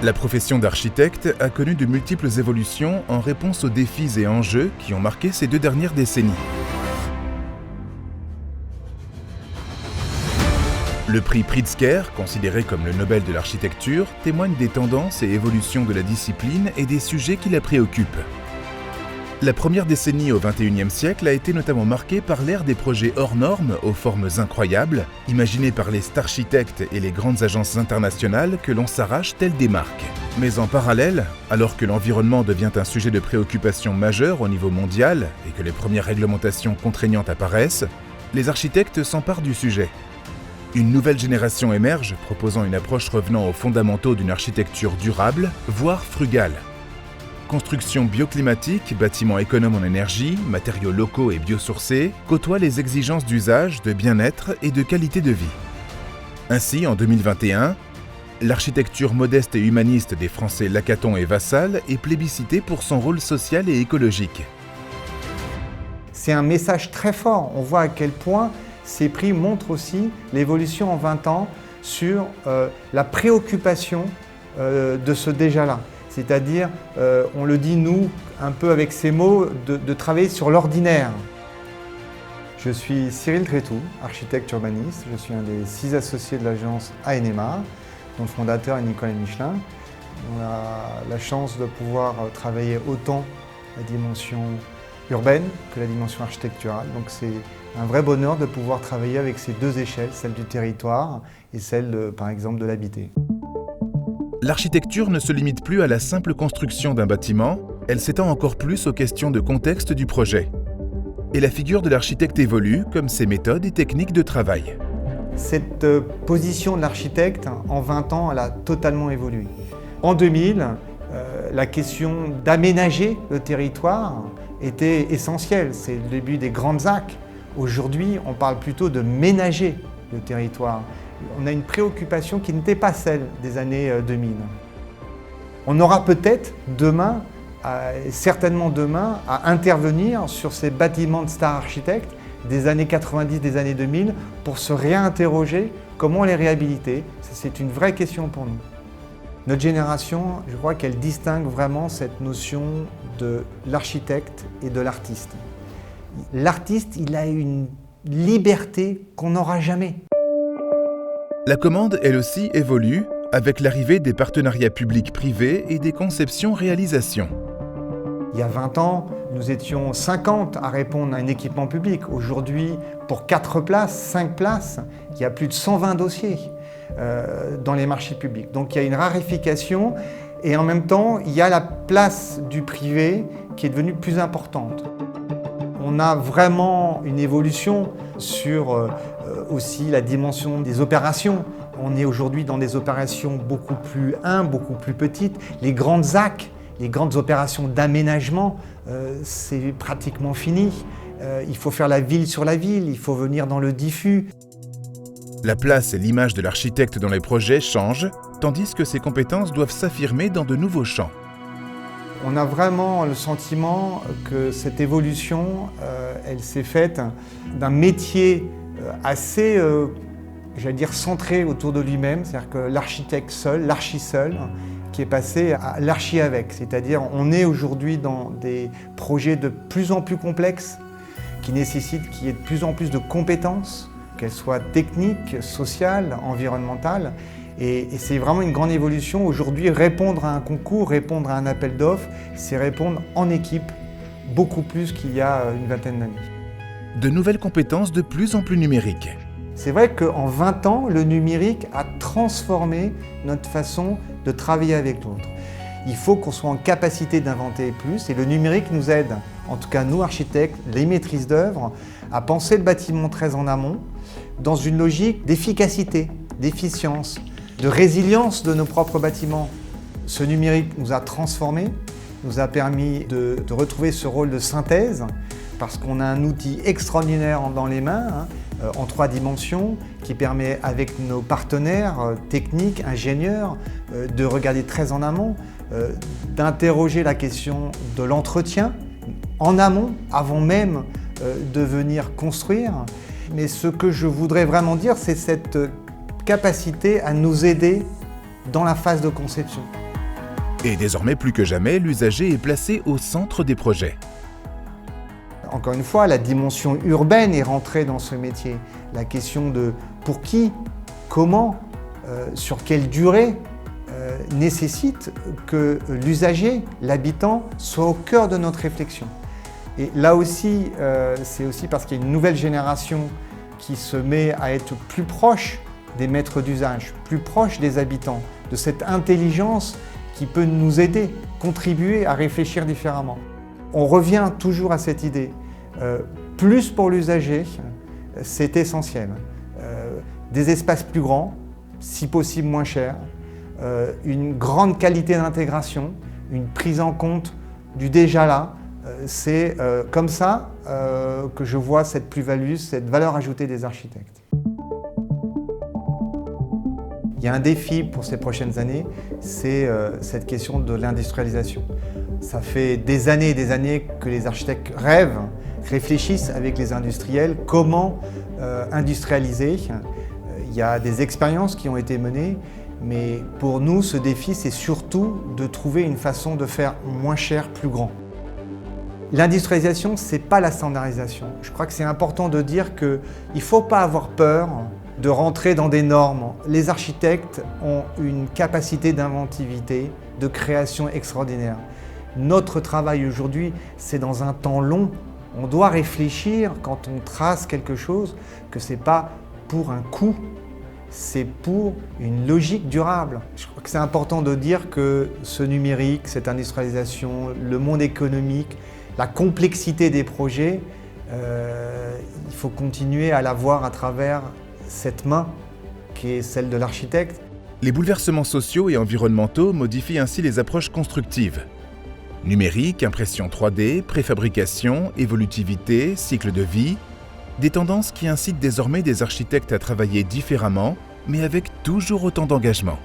La profession d'architecte a connu de multiples évolutions en réponse aux défis et enjeux qui ont marqué ces 2 dernières décennies. Le prix Pritzker, considéré comme le Nobel de l'architecture, témoigne des tendances et évolutions de la discipline et des sujets qui la préoccupent. La première décennie au XXIe siècle a été notamment marquée par l'ère des projets hors normes aux formes incroyables, imaginés par les starchitectes et les grandes agences internationales que l'on s'arrache telles des marques. Mais en parallèle, alors que l'environnement devient un sujet de préoccupation majeur au niveau mondial et que les premières réglementations contraignantes apparaissent, les architectes s'emparent du sujet. Une nouvelle génération émerge, proposant une approche revenant aux fondamentaux d'une architecture durable, voire frugale. Construction bioclimatique, bâtiments économes en énergie, matériaux locaux et biosourcés côtoient les exigences d'usage, de bien-être et de qualité de vie. Ainsi, en 2021, l'architecture modeste et humaniste des Français Lacaton et Vassal est plébiscitée pour son rôle social et écologique. C'est un message très fort. On voit à quel point ces prix montrent aussi l'évolution en 20 ans sur la préoccupation de ce déjà-là. C'est-à-dire, on le dit nous, un peu avec ces mots, de travailler sur l'ordinaire. Je suis Cyril Trétou, architecte urbaniste. Je suis un des 6 associés de l'agence ANMA, dont le fondateur est Nicolas Michelin. On a la chance de pouvoir travailler autant la dimension urbaine que la dimension architecturale. Donc c'est un vrai bonheur de pouvoir travailler avec ces 2 échelles, celle du territoire et celle, par exemple, de l'habité. L'architecture ne se limite plus à la simple construction d'un bâtiment, elle s'étend encore plus aux questions de contexte du projet. Et la figure de l'architecte évolue, comme ses méthodes et techniques de travail. Cette position de l'architecte, en 20 ans, elle a totalement évolué. En 2000, la question d'aménager le territoire était essentielle. C'est le début des grandes ZAC. Aujourd'hui, on parle plutôt de ménager le territoire. On a une préoccupation qui n'était pas celle des années 2000. On aura peut-être demain, certainement demain, à intervenir sur ces bâtiments de stars architectes des années 90, des années 2000, pour se réinterroger comment les réhabiliter. C'est une vraie question pour nous. Notre génération, je crois qu'elle distingue vraiment cette notion de l'architecte et de l'artiste. L'artiste, il a une liberté qu'on n'aura jamais. La commande, elle aussi, évolue avec l'arrivée des partenariats publics-privés et des conceptions-réalisations. Il y a 20 ans, nous étions 50 à répondre à un équipement public. Aujourd'hui, pour 4 places, 5 places, il y a plus de 120 dossiers dans les marchés publics. Donc il y a une raréfication et en même temps, il y a la place du privé qui est devenue plus importante. On a vraiment une évolution sur aussi la dimension des opérations. On est aujourd'hui dans des opérations beaucoup plus humbles, beaucoup plus petites. Les grandes ZAC, les grandes opérations d'aménagement, c'est pratiquement fini. Il faut faire la ville sur la ville, il faut venir dans le diffus. La place et l'image de l'architecte dans les projets changent, tandis que ses compétences doivent s'affirmer dans de nouveaux champs. On a vraiment le sentiment que cette évolution, elle s'est faite d'un métier assez, j'allais dire, centré autour de lui-même, c'est-à-dire que l'architecte seul, l'archi seul, qui est passé à l'archi avec. C'est-à-dire on est aujourd'hui dans des projets de plus en plus complexes qui nécessitent qu'il y ait de plus en plus de compétences, qu'elles soient techniques, sociales, environnementales. Et c'est vraiment une grande évolution. Aujourd'hui, répondre à un concours, répondre à un appel d'offres, c'est répondre en équipe, beaucoup plus qu'il y a une vingtaine d'années. De nouvelles compétences de plus en plus numériques. C'est vrai qu'en 20 ans, le numérique a transformé notre façon de travailler avec l'autre. Il faut qu'on soit en capacité d'inventer plus et le numérique nous aide, en tout cas nous architectes, les maîtrises d'œuvre, à penser le bâtiment très en amont, dans une logique d'efficacité, d'efficience, de résilience de nos propres bâtiments. Ce numérique nous a transformés, nous a permis de retrouver ce rôle de synthèse, parce qu'on a un outil extraordinaire dans les mains, en 3 dimensions, qui permet avec nos partenaires techniques, ingénieurs, de regarder très en amont, d'interroger la question de l'entretien, en amont, avant même de venir construire. Mais ce que je voudrais vraiment dire, c'est cette capacité à nous aider dans la phase de conception. Et désormais, plus que jamais, l'usager est placé au centre des projets. Encore une fois, la dimension urbaine est rentrée dans ce métier. La question de pour qui, comment, sur quelle durée nécessite que l'usager, l'habitant, soit au cœur de notre réflexion. Et là aussi, c'est aussi parce qu'il y a une nouvelle génération qui se met à être plus proche des maîtres d'usage, plus proche des habitants, de cette intelligence qui peut nous aider, contribuer à réfléchir différemment. On revient toujours à cette idée. Plus pour l'usager, c'est essentiel. Des espaces plus grands, si possible moins chers, une grande qualité d'intégration, une prise en compte du déjà là. C'est comme ça que je vois cette plus-value, cette valeur ajoutée des architectes. Il y a un défi pour ces prochaines années, c'est cette question de l'industrialisation. Ça fait des années et des années que les architectes rêvent, réfléchissent avec les industriels comment industrialiser. Il y a des expériences qui ont été menées, mais pour nous, ce défi, c'est surtout de trouver une façon de faire moins cher, plus grand. L'industrialisation, ce n'est pas la standardisation. Je crois que c'est important de dire qu'il ne faut pas avoir peur de rentrer dans des normes. Les architectes ont une capacité d'inventivité, de création extraordinaire. Notre travail aujourd'hui, c'est dans un temps long. On doit réfléchir, quand on trace quelque chose, que ce n'est pas pour un coût, c'est pour une logique durable. Je crois que c'est important de dire que ce numérique, cette industrialisation, le monde économique, la complexité des projets, il faut continuer à la voir à travers cette main qui est celle de l'architecte. Les bouleversements sociaux et environnementaux modifient ainsi les approches constructives. Numérique, impression 3D, préfabrication, évolutivité, cycle de vie, des tendances qui incitent désormais des architectes à travailler différemment, mais avec toujours autant d'engagement.